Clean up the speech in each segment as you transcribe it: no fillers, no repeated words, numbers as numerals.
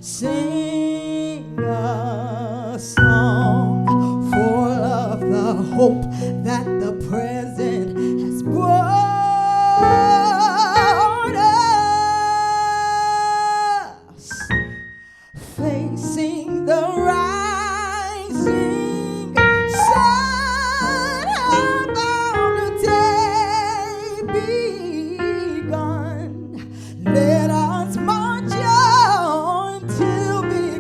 Sing a song full of the hope that the present has brought us, facing the rising sun on the day begun. Let us march on till victory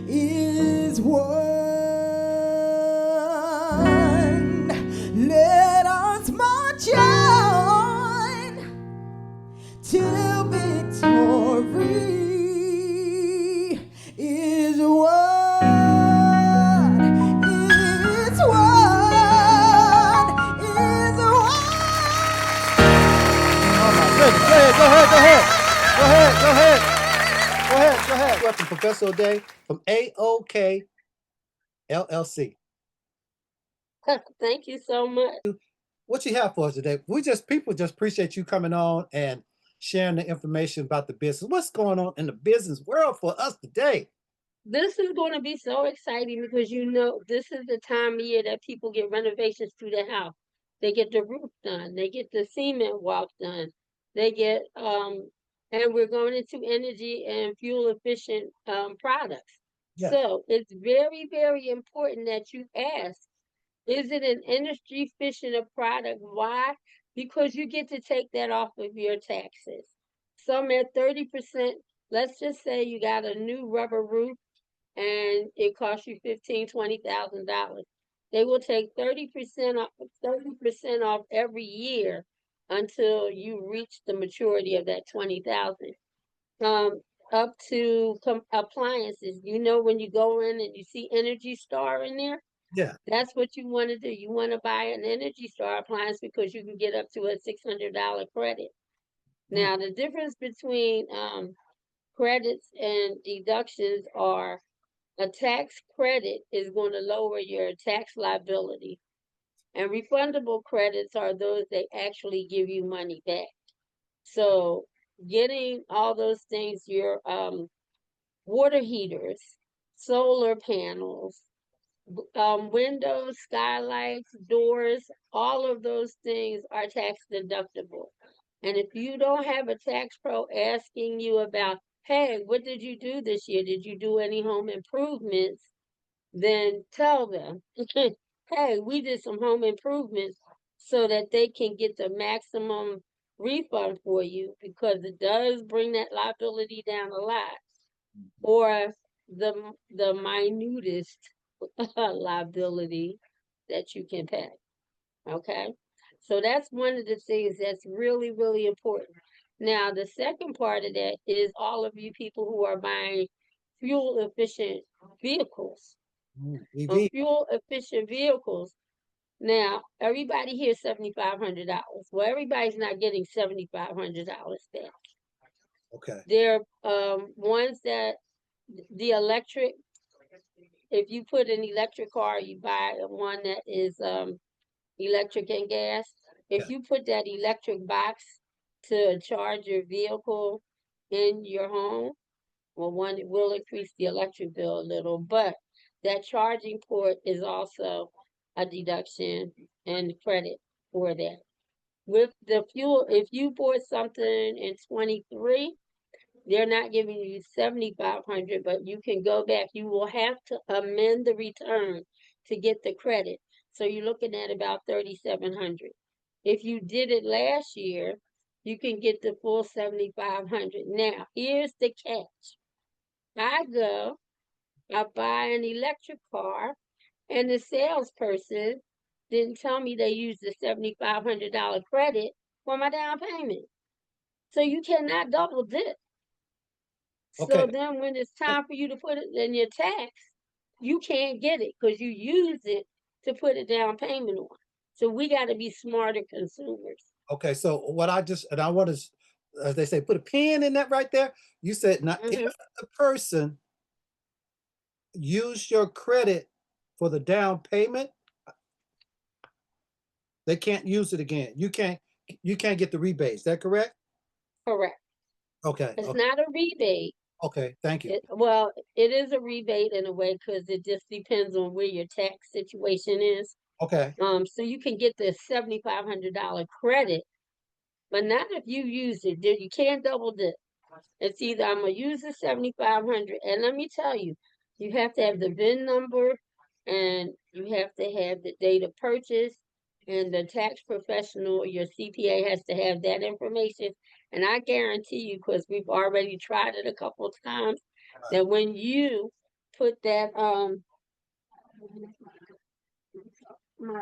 is won. Let us march on till victory is won. Is won. Is won. Oh my goodness. Go ahead. Welcome, Professor O'Day from AOK LLC. Thank you so much. What you have for us today? People just appreciate you coming on and sharing the information about the business. What's going on in the business world for us today? This is going to be so exciting because this is the time of year that people get renovations to their house. They get the roof done, they get the cement walk done, they get and we're going into energy and fuel efficient products. Yeah. So it's very, very important that you ask, is it an energy efficient product? Why? Because you get to take that off of your taxes. Some at 30%. Let's just say you got a new rubber roof and it costs you $15,000-$20,000. They will take 30% off every year until you reach the maturity of that 20,000. Up to appliances. When you go in and you see Energy Star in there, Yeah. that's what you want to do. You want to buy an Energy Star appliance because you can get up to a $600 credit. Now, the difference between credits and deductions are a tax credit is going to lower your tax liability, and refundable credits are those that actually give you money back. So getting all those things, your water heaters, solar panels, windows, skylights, doors, all of those things are tax deductible. And if you don't have a tax pro asking you about, hey, what did you do this year? Did you do any home improvements? Then tell them, hey, we did some home improvements, so that they can get the maximum refund for you, because it does bring that liability down a lot, or the minutest liability that you can pay. Okay, so that's one of the things that's really, really important. Now, the second part of that is all of you people who are buying fuel efficient vehicles. EV. Fuel efficient vehicles. Now, everybody here $7,500. Well, everybody's not getting $7,500 back. Okay. There are ones that the electric. If you put an electric car, you buy one that is electric and gas. If you put that electric box to charge your vehicle in your home, well, one, it will increase the electric bill a little, but that charging port is also a deduction and credit for that. With the fuel, if you bought something in 23, they're not giving you 7,500, but you can go back. You will have to amend the return to get the credit. So you're looking at about 3,700. If you did it last year, you can get the full 7,500. Now, here's the catch. I buy an electric car, and the salesperson didn't tell me they used the $7,500 credit for my down payment. So you cannot double dip. Okay. So then when it's time for you to put it in your tax, you can't get it because you used it to put a down payment on. So we got to be smarter consumers. Okay, so I want to, as they say, put a pin in that right there. You said, now, if the person use your credit for the down payment, they can't use it again. You can't get the rebate. Is that correct? Correct. Okay. It's Okay. not a rebate. Okay. Thank you. Well, it is a rebate in a way because it just depends on where your tax situation is. Okay. So you can get the $7,500 credit, but not if you use it. You can't double dip. It's either I'm gonna use the 7,500, and let me tell you, you have to have the VIN number, and you have to have the date of purchase, and the tax professional, your CPA has to have that information. And I guarantee you, because we've already tried it a couple of times, that when you put that my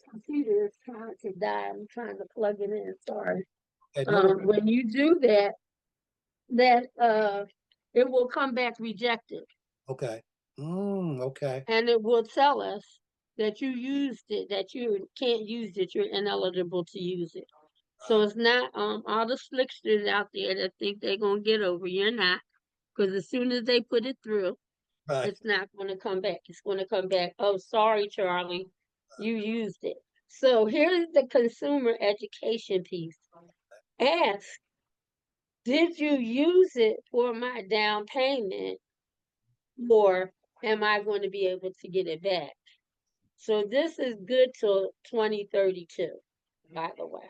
computer is trying to die. I'm trying to plug it in. Sorry. Okay. No worries. When you do that, it will come back rejected, Okay. Okay. and it will tell us that you used it, that you can't use it, you're ineligible to use it. So it's not all the slicksters out there that think they're gonna get over. You're not, because as soon as they put it through, Right. it's not gonna come back. It's gonna come back. Oh, sorry, Charlie, you used it. So here's the consumer education piece. Ask, did you use it for my down payment, or am I going to be able to get it back? So this is good till 2032, by the way.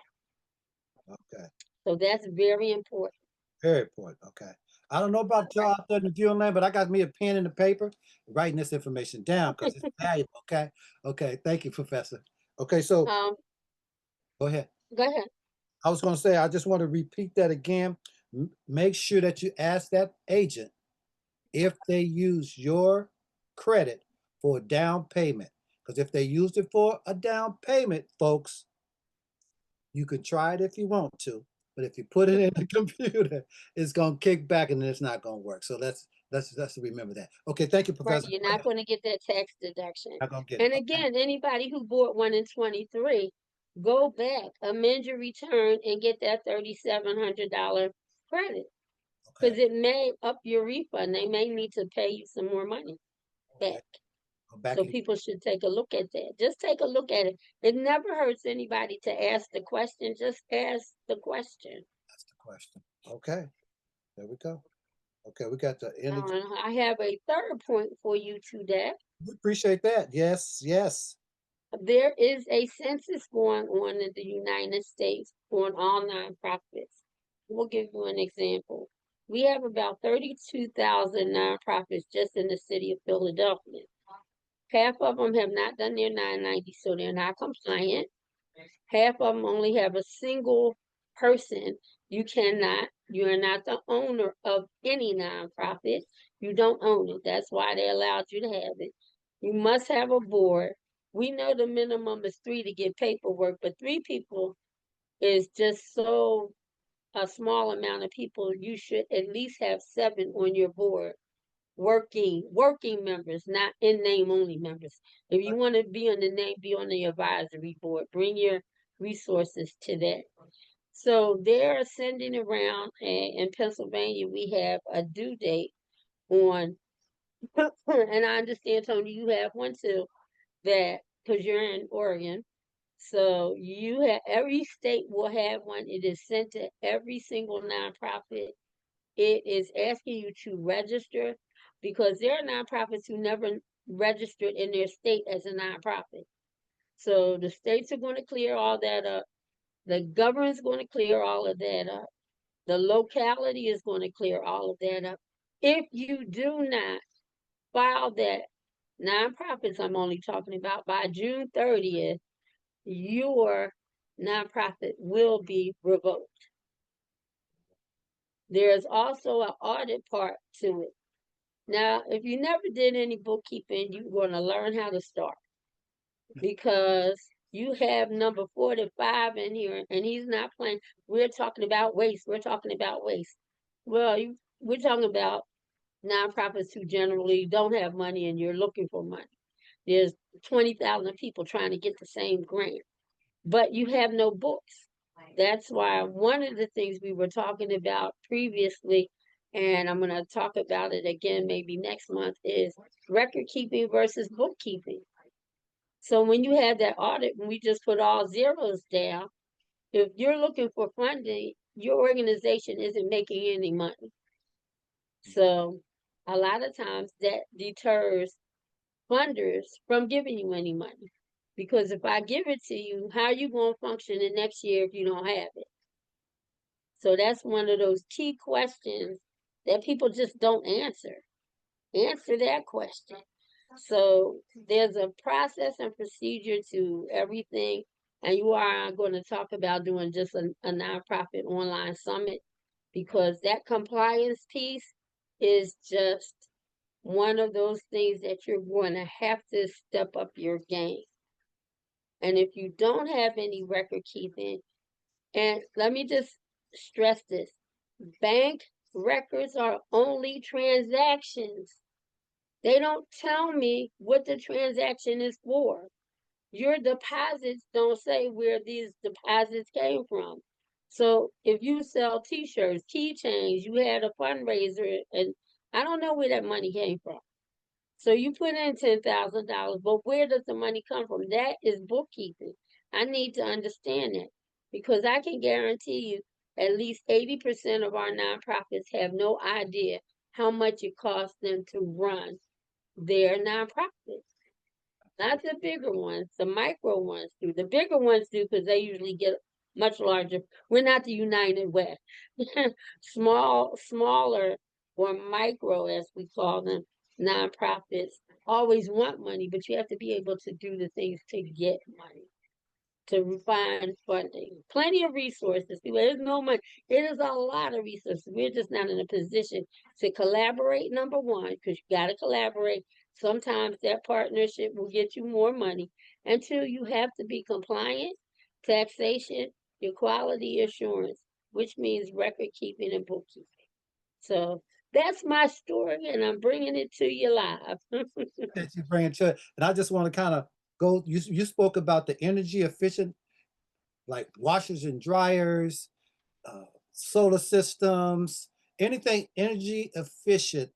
Okay. So that's very important. Very important. Okay. I don't know about y'all out there in the viewing land, but I got me a pen and a paper writing this information down because it's valuable. Okay. Okay. Thank you, Professor. Okay. So Um, go ahead. Go ahead. I was going to say, I just want to repeat that again. Make sure that you ask that agent if they use your credit for a down payment. Because if they used it for a down payment, folks, you can try it if you want to, but if you put it in the computer, it's gonna kick back and then it's not gonna work. So let's remember that. Okay, thank you, Right, Professor. you're not going to get that tax deduction. Not gonna get it. And Okay. again, anybody who bought one in 23, go back, amend your return, and get that $3,700 credit, Okay. because it may up your refund. They may need to pay you some more money Okay. back. Go back So and people should take a look at that. Just take a look at it. It never hurts anybody to ask the question. Just ask the question. ask the question. Okay, there we go. Okay, we got the energy. I have a third point for you today. We appreciate that. Yes, yes. There is a census going on in the United States on all nonprofits. We'll give you an example. We have about 32,000 nonprofits just in the city of Philadelphia. Half of them have not done their 990, so they're not compliant. Half of them only have a single person. You are not the owner of any nonprofit. You don't own it. That's why they allowed you to have it. You must have a board. We know the minimum is 3 to get paperwork, but 3 people is just so a small amount of people. You should at least have 7 on your board, working members, not in name only members. If you want to be on the name, be on the advisory board. Bring your resources to that. So they're sending around, in Pennsylvania, we have a due date on, and I understand, Tony, you have one too, that because you're in Oregon. So you have, every state will have one. It is sent to every single nonprofit. It is asking you to register, because there are nonprofits who never registered in their state as a nonprofit. So the states are going to clear all that up. The government's going to clear all of that up. The locality is going to clear all of that up. If you do not file that, nonprofits I'm only talking about, by June 30th, your nonprofit will be revoked. There's also an audit part to it. Now, if you never did any bookkeeping, you're going to learn how to start, because you have number 45 in here, and he's not playing. We're talking about waste. We're talking about waste. Well, we're talking about nonprofits who generally don't have money and you're looking for money. There's 20,000 people trying to get the same grant, but you have no books. That's why one of the things we were talking about previously, and I'm going to talk about it again maybe next month, is record keeping versus bookkeeping. So when you have that audit, when we just put all zeros down, if you're looking for funding, your organization isn't making any money. So a lot of times that deters funders from giving you any money. Because if I give it to you, how are you going to function the next year if you don't have it? So that's one of those key questions that people just don't answer. Answer that question. So there's a process and procedure to everything. And you are going to talk about doing just a nonprofit online summit because that compliance piece is just one of those things that you're going to have to step up your game. And if you don't have any record keeping, and let me just stress this, bank records are only transactions. They don't tell me what the transaction is for. Your deposits don't say where these deposits came from. So if you sell t-shirts, keychains, you had a fundraiser, and I don't know where that money came from. So you put in $10,000, but where does the money come from? That is bookkeeping. I need to understand that because I can guarantee you at least 80% of our nonprofits have no idea how much it costs them to run their nonprofits. Not the bigger ones, the micro ones do. The bigger ones do because they usually get much larger. We're not the United West. Smaller or micro, as we call them, nonprofits always want money, but you have to be able to do the things to get money, to find funding. Plenty of resources. There's no money. It is a lot of resources. We're just not in a position to collaborate, number one, because you got to collaborate. Sometimes that partnership will get you more money. And two, you have to be compliant, taxation, your quality assurance, which means record keeping and bookkeeping. So that's my story, and I'm bringing it to you live. That you bring it to it. And I just want to kind of go, you spoke about the energy efficient, like washers and dryers, solar systems, anything energy efficient.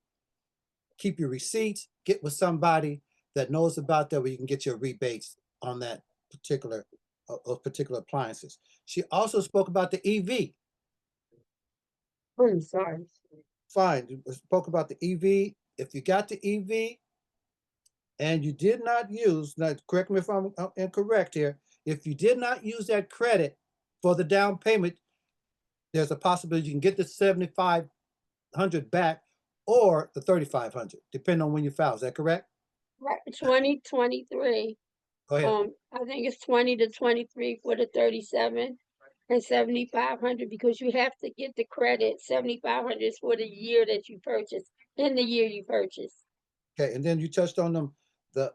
Keep your receipts, get with somebody that knows about that where you can get your rebates on that particular appliances. She also spoke about the EV. I'm sorry. Fine, spoke about the EV. If you got the EV and you did not use, now correct me if I'm incorrect here, if you did not use that credit for the down payment, there's a possibility you can get the 7,500 back or the 3,500, depending on when you file. Is that correct? Right, 2023. Go ahead. I think it's 20 to 23 for the 37 and 7,500 because you have to get the credit. 7,500 is for the year that you purchase, in the year you purchase. Okay, and then you touched on them. The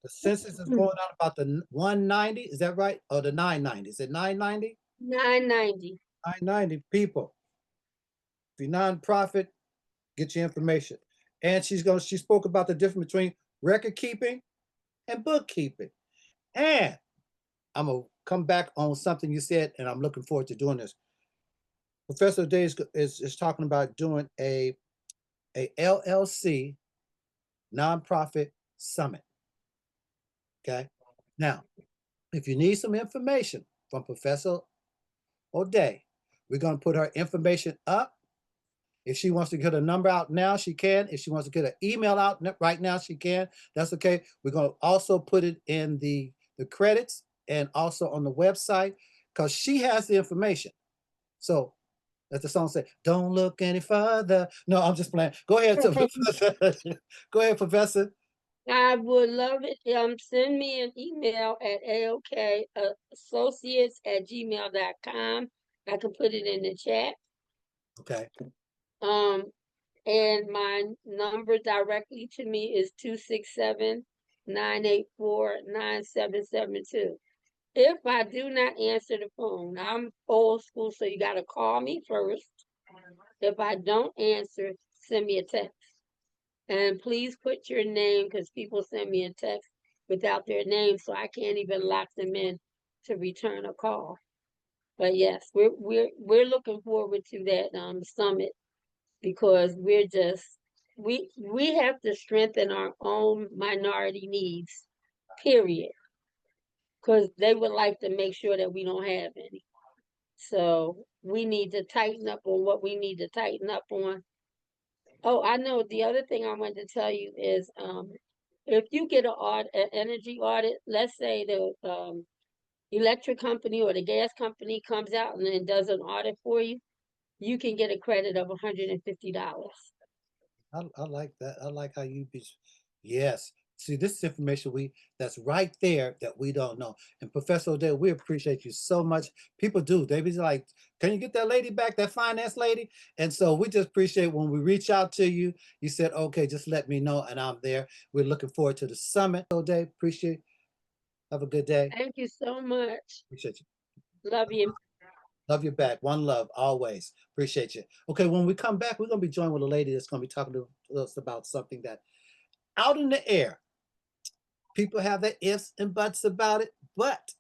census is going on about the 190. Is that right? Or the 990? Is it 990? 990. 990 people. If you're nonprofit, get your information. And she spoke about the difference between record keeping and bookkeeping. And I'm gonna come back on something you said, and I'm looking forward to doing this. Professor Day is talking about doing a LLC nonprofit summit. Okay. Now, if you need some information from Professor O'Day, we're going to put her information up. If she wants to get a number out now, she can. If she wants to get an email out right now, she can. That's okay. We're going to also put it in the credits and also on the website because she has the information. So as the song said, don't look any further. No, I'm just playing. Go ahead, go ahead, Professor. I would love it. Send me an email at aokassociates@gmail.com. I can put it in the chat. Okay. And my number directly to me is 267-984-9772. If I do not answer the phone, I'm old school, so you got to call me first. If I don't answer, send me a text. And please put your name because people send me a text without their name, so I can't even lock them in to return a call. But yes, we're looking forward to that summit because we have to strengthen our own minority needs, period. Because they would like to make sure that we don't have any. So we need to tighten up on what we need to tighten up on. Oh, I know the other thing I wanted to tell you is if you get an energy audit, let's say the electric company or the gas company comes out and then does an audit for you, you can get a credit of $150. I like that. I like how you be. Yes. See, this is information that's right there that we don't know. And Professor Odell, we appreciate you so much. People do. They be like, "Can you get that lady back, that finance lady?" And so we just appreciate when we reach out to you. You said, "Okay, just let me know," and I'm there. We're looking forward to the summit. Odell, appreciate. Have a good day. Thank you so much. Appreciate you. Love you. Love you back. One love, always. Appreciate you. Okay, when we come back, we're going to be joined with a lady that's going to be talking to us about something that out in the air. People have their ifs and buts about it, but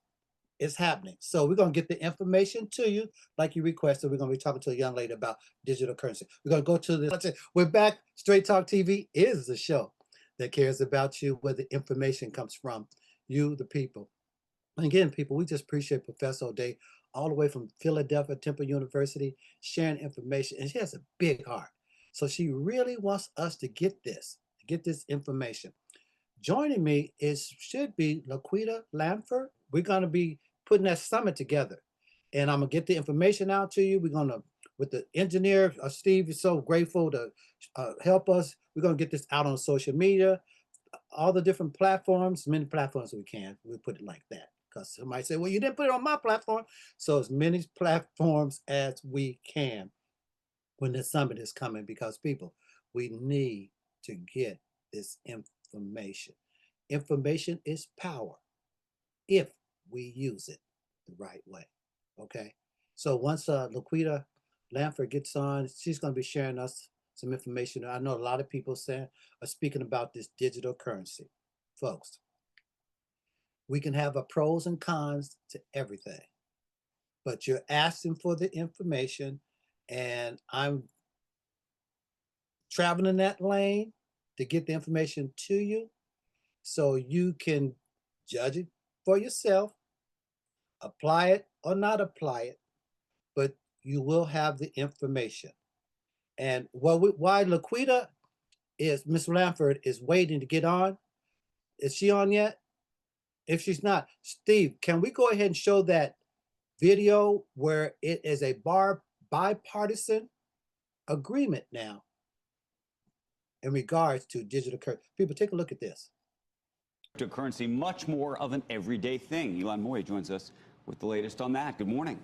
it's happening. So we're going to get the information to you like you requested. We're going to be talking to a young lady about digital currency. We're going to go to this. We're back. Straight Talk TV is the show that cares about you, where the information comes from, you, the people. And again, people, we just appreciate Professor O'Day all the way from Philadelphia, Temple University, sharing information. And she has a big heart. So she really wants us to get this information. Joining me should be Laquita Lamford. We're going to be putting that summit together. And I'm going to get the information out to you. We're going to, with the engineer, Steve is so grateful to help us. We're going to get this out on social media, all the different platforms, many platforms we can. We'll put it like that. Because somebody say, well, you didn't put it on my platform. So as many platforms as we can when the summit is coming, because people, we need to get this information. Information is power if we use it the right way. Okay. So once Laquita Lamford gets on, she's going to be sharing us some information. I know a lot of people are speaking about this digital currency. Folks, we can have a pros and cons to everything, but you're asking for the information, and I'm traveling that lane to get the information to you so you can judge it for yourself, apply it or not apply it, but you will have the information. And why Laquita is, Miss Lamford is waiting to get on. Is she on yet? If she's not, Steve, can we go ahead and show that video where it is a bipartisan agreement now in regards to digital currency? People, take a look at this. Cryptocurrency, much more of an everyday thing. Elon Moy joins us with the latest on that. Good morning.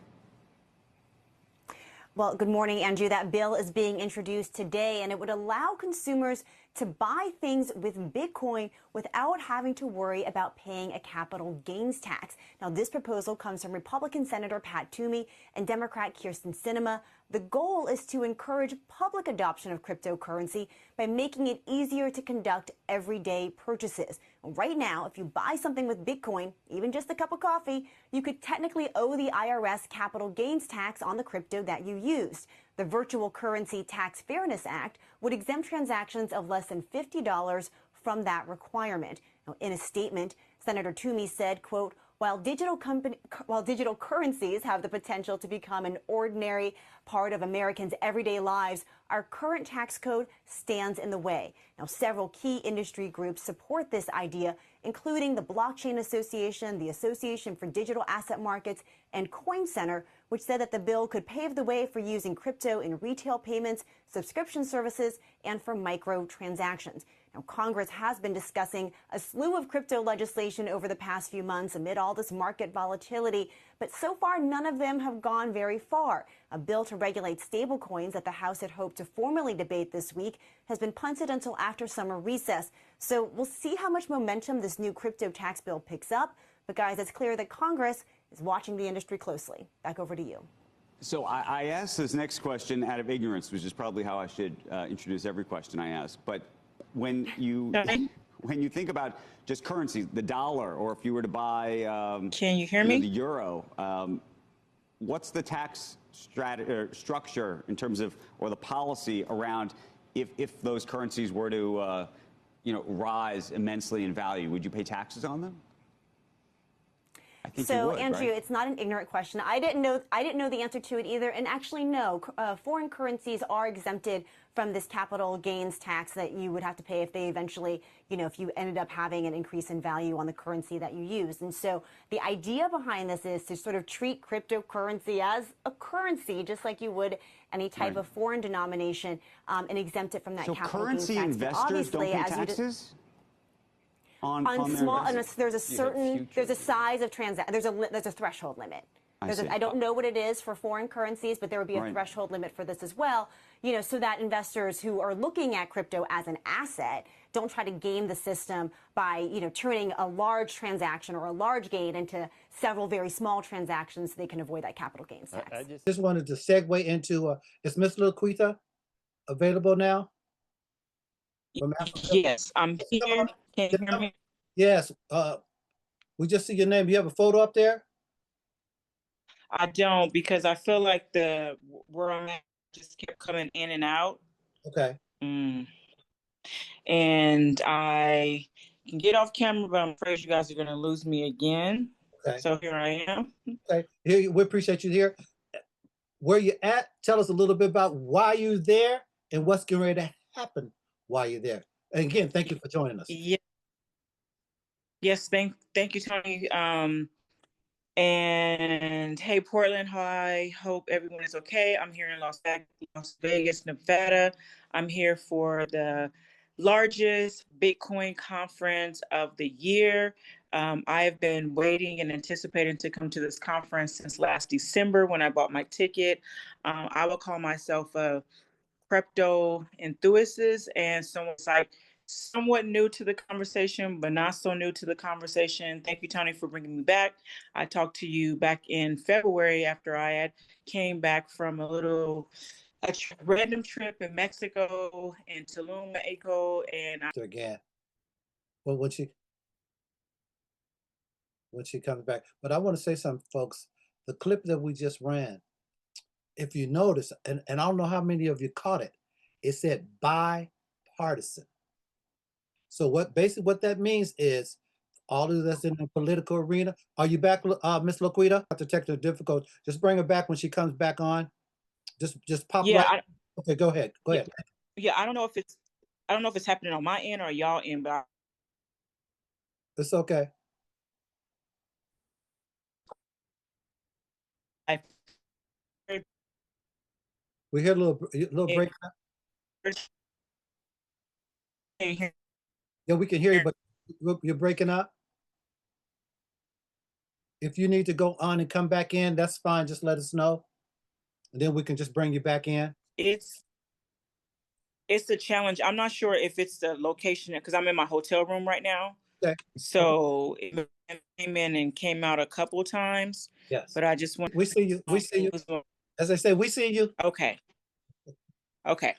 Well, good morning, Andrew. That bill is being introduced today, and it would allow consumers to buy things with Bitcoin without having to worry about paying a capital gains tax. Now, this proposal comes from Republican Senator Pat Toomey and Democrat Kyrsten Sinema. The goal is to encourage public adoption of cryptocurrency by making it easier to conduct everyday purchases. Right now, if you buy something with Bitcoin, even just a cup of coffee, you could technically owe the IRS capital gains tax on the crypto that you used. The Virtual Currency Tax Fairness Act would exempt transactions of less than $50 from that requirement. Now, in a statement, Senator Toomey said, quote, while digital currencies have the potential to become an ordinary part of Americans' everyday lives, our current tax code stands in the way. Now, several key industry groups support this idea, including the Blockchain Association, the Association for Digital Asset Markets, and Coin Center, which said that the bill could pave the way for using crypto in retail payments, subscription services, and for micro-transactions. Now, Congress has been discussing a slew of crypto legislation over the past few months amid all this market volatility, but so far none of them have gone very far. A bill to regulate stablecoins that the House had hoped to formally debate this week has been punted until after summer recess. So we'll see how much momentum this new crypto tax bill picks up. But guys, it's clear that Congress is watching the industry closely. Back over to you. So I asked this next question out of ignorance, which is probably how I should introduce every question I ask. But when you think about just currency, the dollar, or if you were to buy, can you hear me? The euro, what's the tax structure in terms of, or the policy around if those currencies were to, rise immensely in value? Would you pay taxes on them? I think So, you would, Andrew, right? it's not an ignorant question. I didn't know the answer to it either. And actually, no, foreign currencies are exempted from this capital gains tax that you would have to pay if they eventually, if you ended up having an increase in value on the currency that you used. And so the idea behind this is to sort of treat cryptocurrency as a currency, just like you would any type of foreign denomination, and exempt it from that So capital gains currency tax. But investors don't obviously, pay as you taxes on on their small, investments? there's a certain, there's a size of transaction, there's a threshold limit. I don't know what it is for foreign currencies, but there would be a threshold limit for this as well, so that investors who are looking at crypto as an asset don't try to game the system by, turning a large transaction or a large gain into several very small transactions so they can avoid that capital gains tax. I just wanted to segue into, is Ms. Laquita available now from Africa? Yes, I'm here. Can you hear me? Yes, we just see your name. You have a photo up there? I don't, because I feel like where I'm at just kept coming in and out. Okay. And I can get off camera, but I'm afraid you guys are going to lose me again. Okay. So here I am. Okay. Here, we appreciate you here. Where you at? Tell us a little bit about why you're there and what's getting ready to happen while you're there. And again, thank you for joining us. Yeah. Yes, thank you, Tony. And hey, Portland, hi. Hope everyone is okay. I'm here in Las Vegas, Nevada. I'm here for the largest Bitcoin conference of the year. I have been waiting and anticipating to come to this conference since last December when I bought my ticket. I will call myself a crypto enthusiast and someone's like somewhat new to the conversation, but not so new to the conversation. Thank you, Tony, for bringing me back. I talked to you back in February after I had came back from a random trip in Mexico and Tulum, Mexico, and Again, well, when she comes back. But I want to say something, folks. The clip that we just ran, if you notice, and I don't know how many of you caught it, it said bipartisan. So what that means is all of us in the political arena. Are you back, Miss Laquita? After technical difficulty, just bring her back when she comes back on. Just pop right. Okay, go ahead. Go ahead. Yeah, I don't know if it's happening on my end or y'all end, but It's okay. We hear a little break. Yeah, we can hear you, but you're breaking up. If you need to go on and come back in, that's fine. Just let us know, and then we can just bring you back in. It's a challenge. I'm not sure if it's the location because I'm in my hotel room right now. Okay. So it came in and came out a couple of times. Yes. But I just want. We see you. We see you. As I said, we see you. Okay. Okay.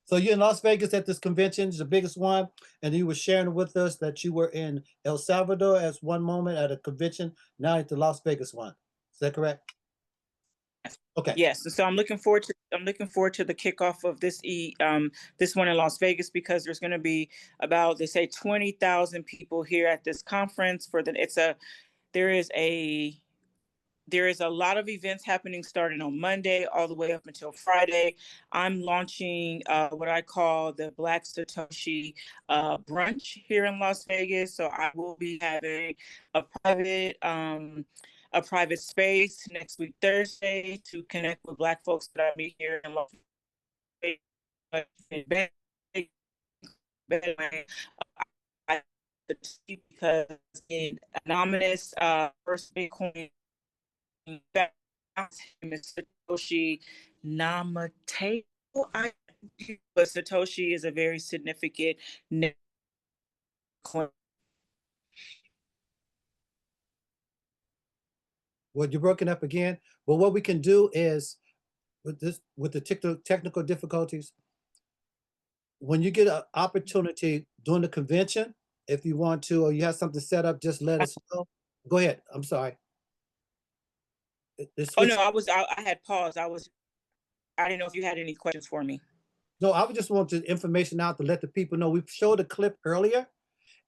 So you're in Las Vegas at this convention, it's the biggest one, and you were sharing with us that you were in El Salvador at one moment at a convention, now at the Las Vegas one. Is that correct? Okay. Yes. So I'm looking forward to the kickoff of this this one in Las Vegas because there's going to be about, they say, 20,000 people here at this conference there is a lot of events happening starting on Monday all the way up until Friday. I'm launching what I call the Black Satoshi brunch here in Las Vegas. So I will be having a private space next week, Thursday, to connect with Black folks that I meet here in Las Vegas. Because in anonymous first Bitcoin Satoshi Namaste. But Satoshi is a very significant coin. Well, you're broken up again. But what we can do is, with the technical difficulties, when you get an opportunity during the convention, if you want to, or you have something set up, just let us know. Go ahead. I'm sorry. Oh no, I had paused. I didn't know if you had any questions for me. No, I would just want the information out to let the people know. We showed a clip earlier,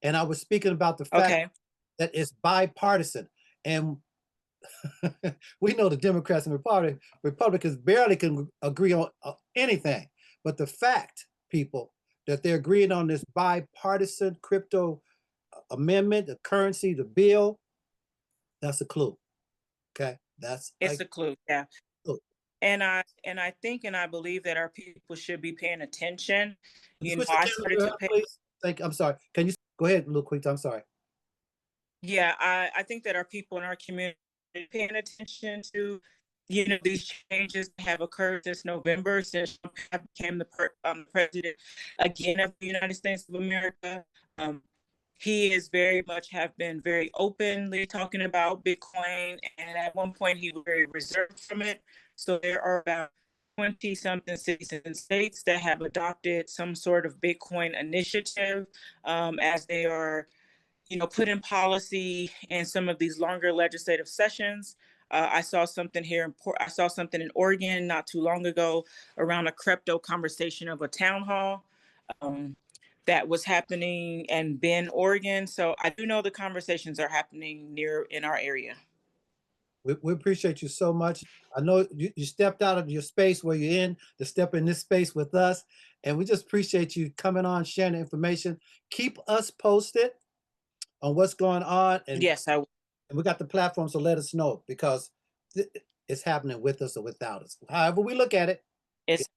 and I was speaking about the fact that is bipartisan. And we know the Democrats and Republicans barely can agree on anything. But the fact, people, that they're agreeing on this bipartisan crypto amendment, the currency, the bill, that's a clue. Okay, that's It's a clue, yeah. clue. And I think and I believe that our people should be paying attention. Can you You know, switch the I started camera, to pay. please? Thank you. I'm sorry. Can you go ahead, Luke? Quick. I'm sorry. Yeah, I think that our people in our community are paying attention to, you know, these changes that have occurred since November, since Trump became the president again of the United States of America. Um, he is very much have been very openly talking about Bitcoin, and at one point he was very reserved from it. So there are about 20 something cities and states that have adopted some sort of Bitcoin initiative, as they are, you know, put in policy in some of these longer legislative sessions. I saw something here. I saw something in Oregon not too long ago around a crypto conversation of a town hall, that was happening in Bend, Oregon. So I do know the conversations are happening near in our area. We appreciate you so much. I know you stepped out of your space where you're in to step in this space with us. And we just appreciate you coming on, sharing the information. Keep us posted on what's going on. And Yes, I. we got the platform, so let us know, because it's happening with us or without us. However we look at it. It's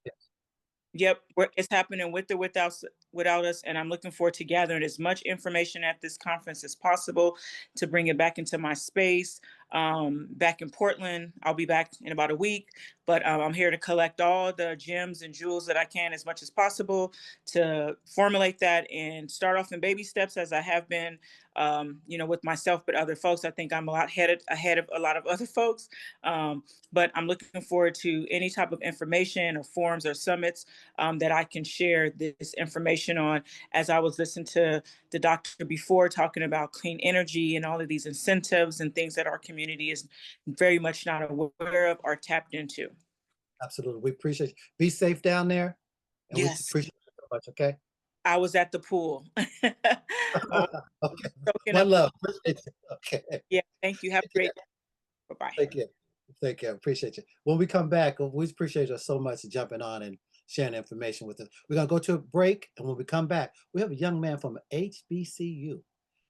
Yep, it's happening with or without us, and I'm looking forward to gathering as much information at this conference as possible to bring it back into my space. Back in Portland, I'll be back in about a week, but I'm here to collect all the gems and jewels that I can as much as possible to formulate that and start off in baby steps as I have been, you know, with myself, but other folks. I think I'm a lot ahead of a lot of other folks, but I'm looking forward to any type of information or forums or summits that I can share this information on. As I was listening to the doctor before talking about clean energy and all of these incentives and things that our community is very much not aware of or tapped into. Absolutely. We appreciate you. Be safe down there. And we Yes, appreciate you so much. Okay. I was at the pool. Okay. Soaking One up love. Appreciate you. Okay. yeah, thank you. Have a great day. Bye-bye. Take care. Take care. Appreciate you. When we come back, we appreciate you so much jumping on and sharing information with us. We're going to go to a break. And when we come back, we have a young man from HBCU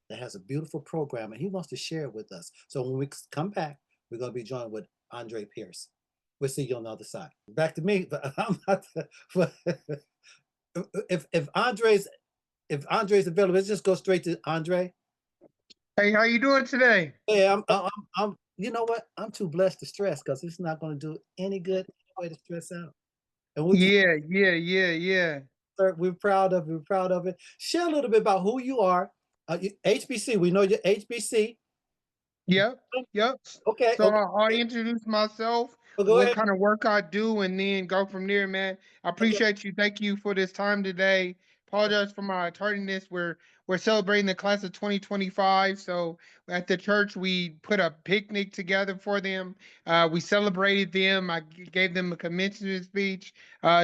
that has a beautiful program, and he wants to share it with us. So when we come back, we're going to be joined with Andre Pierce. We'll see you on the other side. Back to me, but I'm not. If Andre's available, let's just go straight to Andre. Hey, how you doing today? Hey, I'm. You know what? I'm too blessed to stress, because it's not going to do any good way to stress out. And Yeah. we're proud of it. We're proud of it. Share a little bit about who you are. HBC. We know you're HBC. Yep. Okay. So I'll introduce myself, Well, go what ahead. kind of work I do, and then go from there, man. I Okay. appreciate you. Thank you for this time today. Apologize for my tardiness. We're celebrating the class of 2025. So at the church, we put a picnic together for them. We celebrated them. I gave them a commencement speech,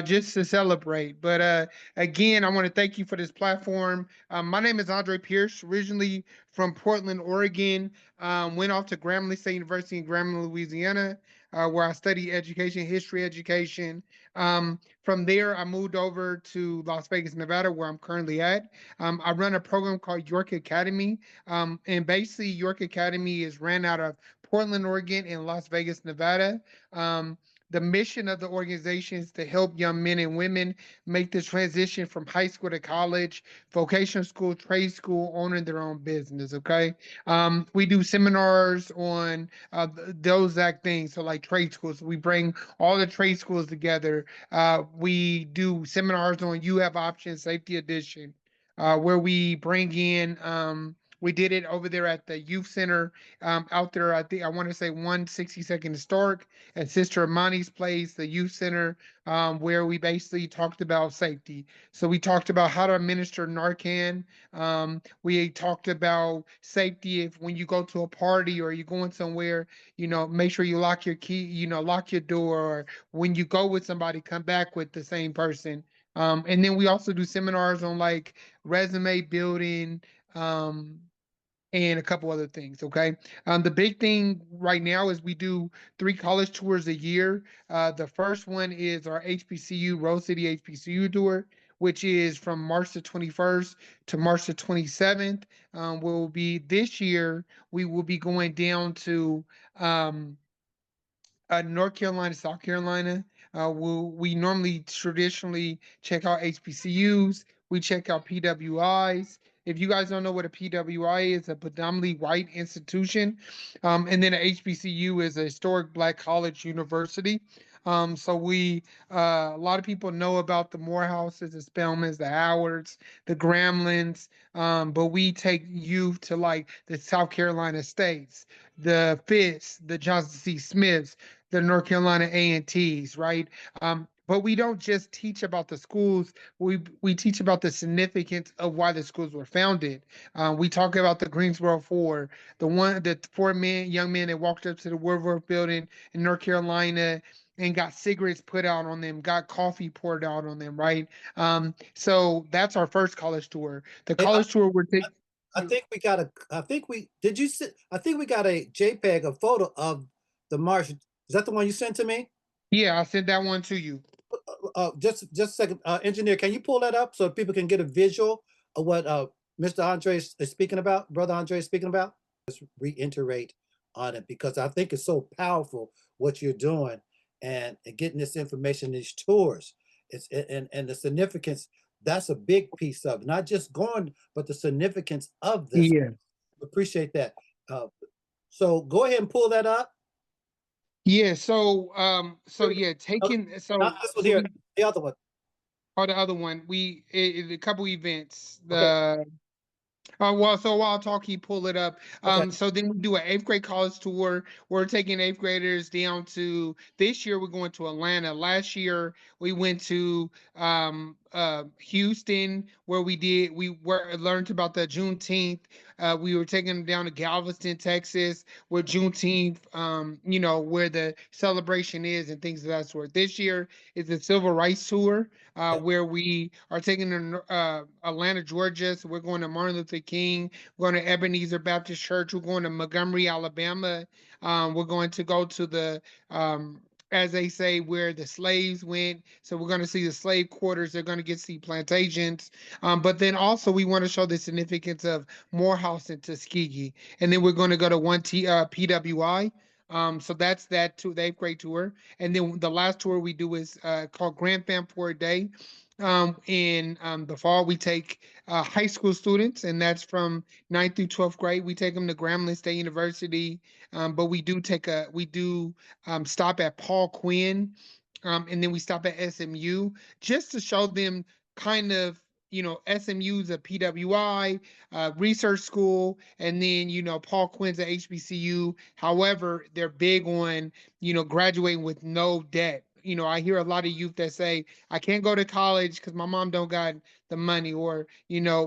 just to celebrate. But again, I want to thank you for this platform. My name is Andre Pierce, originally from Portland, Oregon. Went off to Grambling State University in Grambling, Louisiana, where I studied education, history education. From there, I moved over to Las Vegas, Nevada, where I'm currently at. I run a program called York Academy. And basically, York Academy is ran out of Portland, Oregon, and Las Vegas, Nevada. The mission of the organization is to help young men and women make the transition from high school to college, vocational school, trade school, owning their own business. Okay. We do seminars on those exact things. So like trade schools, we bring all the trade schools together. We do seminars on You Have Options, Safety Edition, where we bring in, we did it over there at the youth center, out there. I think I want to say 162nd Historic at Sister Amani's place, the youth center, where we basically talked about safety. So we talked about how to administer Narcan. We talked about safety if when you go to a party or you're going somewhere, make sure you lock your key, lock your door, or when you go with somebody, come back with the same person. And then we also do seminars on like resume building, um, and a couple other things. Okay. The big thing right now is we do 3 college tours a year. The first one is our HBCU Rose City HBCU tour, which is from March the 21st to March the 27th. Will be this year. We will be going down to um, North Carolina, South Carolina. We normally traditionally check out HBCUs. We check out PWIs. If you guys don't know what a PWI is, a predominantly white institution, and then a HBCU is a historic Black college university. So a lot of people know about the Morehouses, the Spelmans, the Howards, the Gramblins, but we take youth to like the South Carolina states, the Fisk, the Johnson C. Smiths, the North Carolina A&Ts, right? But we don't just teach about the schools. We teach about the significance of why the schools were founded. We talk about the Greensboro Four, the young men that walked up to the Woodworth Building in North Carolina and got cigarettes put out on them, got coffee poured out on them, right? So that's our first college tour. The Hey, college tour we're taking. I think we got a. I think we did. You see? I think we got a JPEG, a photo of the march. Is that the one you sent to me? Yeah, I sent that one to you. Just a second, engineer. Can you pull that up so people can get a visual of what Mr. Andre is speaking about? Brother Andre is speaking about. Just reiterate on it because I think it's so powerful what you're doing and getting this information, these tours. And the significance. That's a big piece of it. Not just going, but the significance of this. Yeah. Appreciate that. So go ahead and pull that up. Yeah, so yeah, No, taking not so this one so here, we the other one. or the other one, a couple events. Okay, Well, so while I talk, you pull it up. okay. So then we do an eighth grade college tour. We're taking eighth graders down to this year. We're going to Atlanta. Last year we went to Houston, where we learned about the Juneteenth. We were taking them down to Galveston, Texas, where Juneteenth, where the celebration is and things of that sort. This year is the Civil Rights Tour, where we are taking them to Atlanta, Georgia. So we're going to Martin Luther King. We're going to Ebenezer Baptist Church. We're going to Montgomery, Alabama. We're going to go to as they say, where the slaves went. So we're going to see the slave quarters. They're going to get to see plantations. But then also we want to show the significance of Morehouse and Tuskegee. And then we're going to go to PWI. So that's that the eighth grade tour. And then the last tour we do is called Grand Fam for a Day. In the fall, we take high school students, and that's from 9th through 12th grade. We take them to Grambling State University, but we do stop at Paul Quinn, and then we stop at SMU just to show them kind of, SMU's a PWI research school, and then Paul Quinn's a HBCU. However, they're big on graduating with no debt. I hear a lot of youth that say, I can't go to college because my mom don't got the money, or never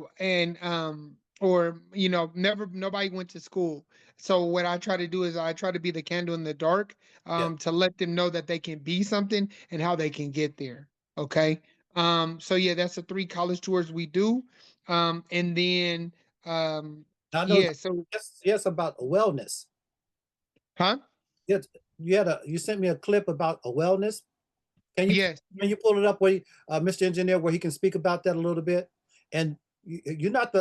nobody went to school. So what I try to do is I try to be the candle in the dark, Yeah. to let them know that they can be something and how they can get there. Okay. So yeah, that's the 3 college tours we do. And then I know. yeah, so Yes, about wellness. huh? Yes, you sent me a clip about a wellness. Yes. Can you pull it up where Mr. Engineer, where he can speak about that a little bit? And you're not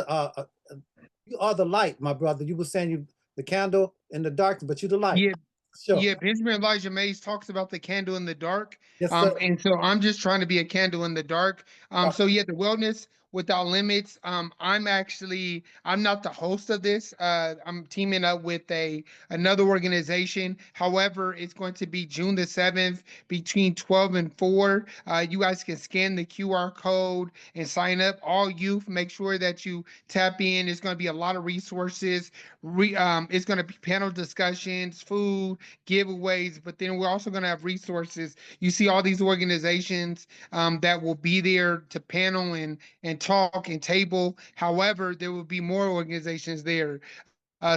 you are the light, my brother. You were saying you the candle in the darkness, but you're the light. Yeah. Sure. Yeah, Benjamin Elijah Mays talks about the candle in the dark. Yes, sir. And so I'm just trying to be a candle in the dark. So yeah, the Wellness Without Limits. I'm not the host of this. I'm teaming up with another organization. However, it's going to be June the 7th between 12 and 4. You guys can scan the QR code and sign up. All youth, make sure that you tap in. There's going to be a lot of resources. It's going to be panel discussions, food, giveaways, but then we're also going to have resources. You see all these organizations that will be there to panel and talk and table. However, there will be more organizations there.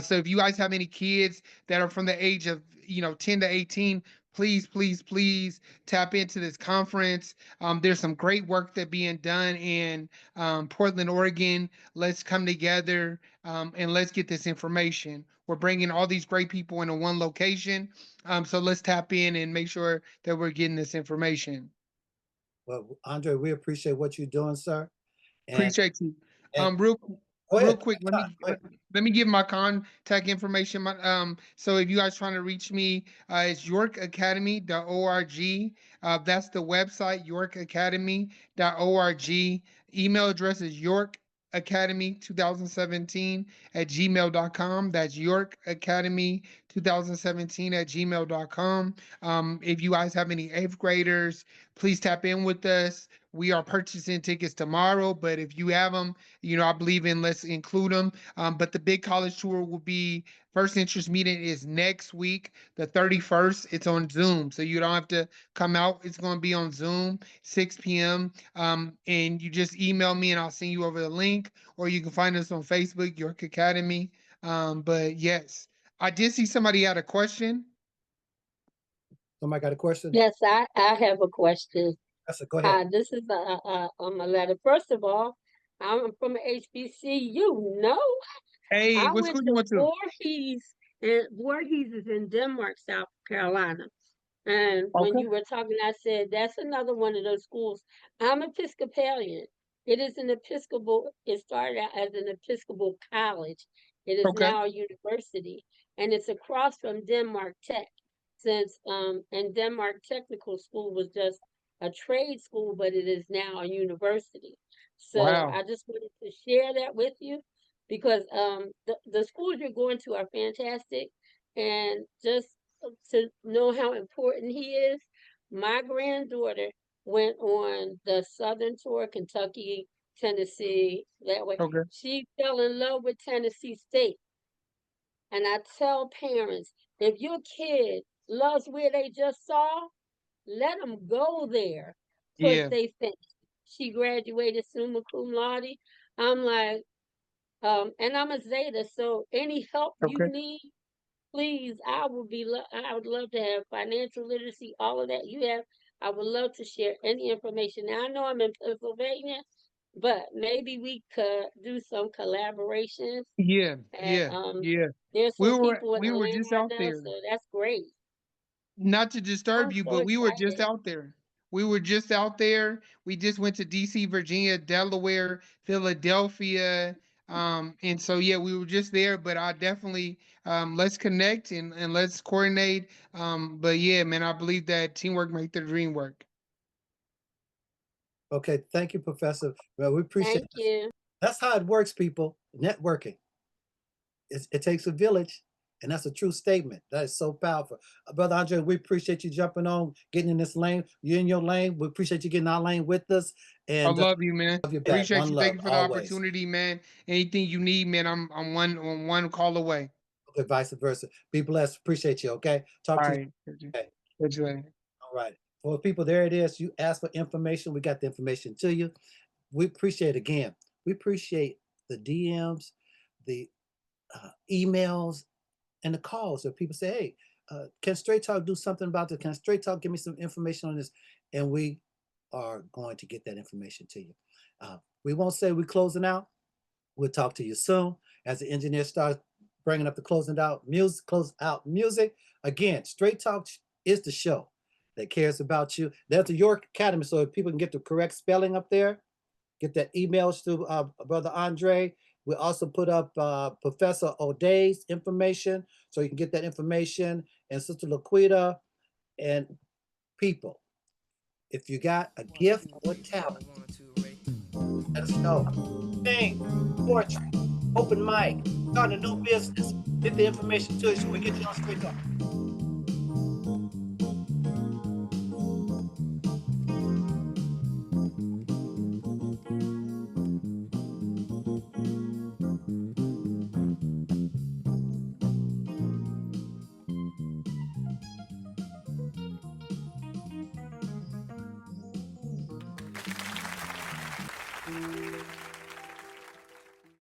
So if you guys have any kids that are from the age of 10 to 18, please, please, please tap into this conference. There's some great work that being done in Portland, Oregon. Let's come together and let's get this information. We're bringing all these great people into one location. So let's tap in and make sure that we're getting this information. Well, Andre, we appreciate what you're doing, sir. And, Appreciate you. and Real go real ahead. quick, Go ahead. let me give my contact information. So if you guys trying to reach me, it's yorkacademy.org. That's the website, yorkacademy.org. Email address is yorkacademy2017@gmail.com. That's yorkacademy2017@gmail.com. If you guys have any 8th graders, please tap in with us. We are purchasing tickets tomorrow, but if you have them, I believe in let's include them. But the big college tour will be first interest meeting is next week, the 31st. It's on Zoom, so you don't have to come out. It's going to be on Zoom, 6 p.m. And you just email me and I'll send you over the link, or you can find us on Facebook, York Academy. But yes, I did see somebody had a question. Somebody got a question? Yes, I have a question. Go ahead. This is a letter. First of all, I'm from HBC. Hey, I what went school you to went to? Voorhees, and Voorhees is in Denmark, South Carolina. And when Okay. you were talking, I said that's another one of those schools. I'm Episcopalian. It is an Episcopal. It started out as an Episcopal college. It is Okay. now a university, and it's across from Denmark Tech. Since and Denmark Technical School was just a trade school, but it is now a university. So Wow. I just wanted to share that with you because the schools you're going to are fantastic, and just to know how important he is. My granddaughter went on the Southern tour, Kentucky, Tennessee, that way. Okay. She fell in love with Tennessee State. And I tell parents, if your kid loves where they just saw, let them go there. Put Yeah. they think. She graduated summa cum laude. I'm like, and I'm a Zeta, so any help you Okay. need, please, I would love to have financial literacy, all of that you have. I would love to share any information. Now I know I'm in Pennsylvania, but maybe we could do some collaborations. Yeah. And Yeah. Yeah. there's We some were people in we were just out Atlanta, there. so that's great. Not to disturb I'm you, so but we were just excited. out there. We were just out there. We just went to DC, Virginia, Delaware, Philadelphia. And so yeah, we were just there, but I definitely let's connect and let's coordinate. But yeah, man, I believe that teamwork makes the dream work. Okay, thank you, Professor. Well, we appreciate Thank this. you. That's how it works, people. Networking. It takes a village, and that's a true statement. That is so powerful. Brother Andre, we appreciate you jumping on, getting in this lane. You're in your lane. We appreciate you getting our lane with us. I And love you, man. love you back. Appreciate One you. Thank love, you for the always. opportunity, man. Anything you need, man, I'm one call away. Okay, vice versa. Be blessed. Appreciate you, okay? Talk All to you. right. Okay. Catch you later. All right. For people, there it is. You asked for information. We got the information to you. We appreciate, again, we appreciate the DMs, the emails, and the calls that people say, hey, can Straight Talk do something about this? Can Straight Talk give me some information on this? And we are going to get that information to you. We won't say we're closing out. We'll talk to you soon. As the engineer starts bringing up the close out music. Again, Straight Talk is the show that cares about you. There's the York Academy, so if people can get the correct spelling up there, get that emails to Brother Andre. We also put up Professor O'Day's information, so you can get that information, and Sister Laquita, and people. If you got a gift or talent, let us know. Sing, poetry, open mic, start a new business. Get the information to you so we get you on Straight Talk.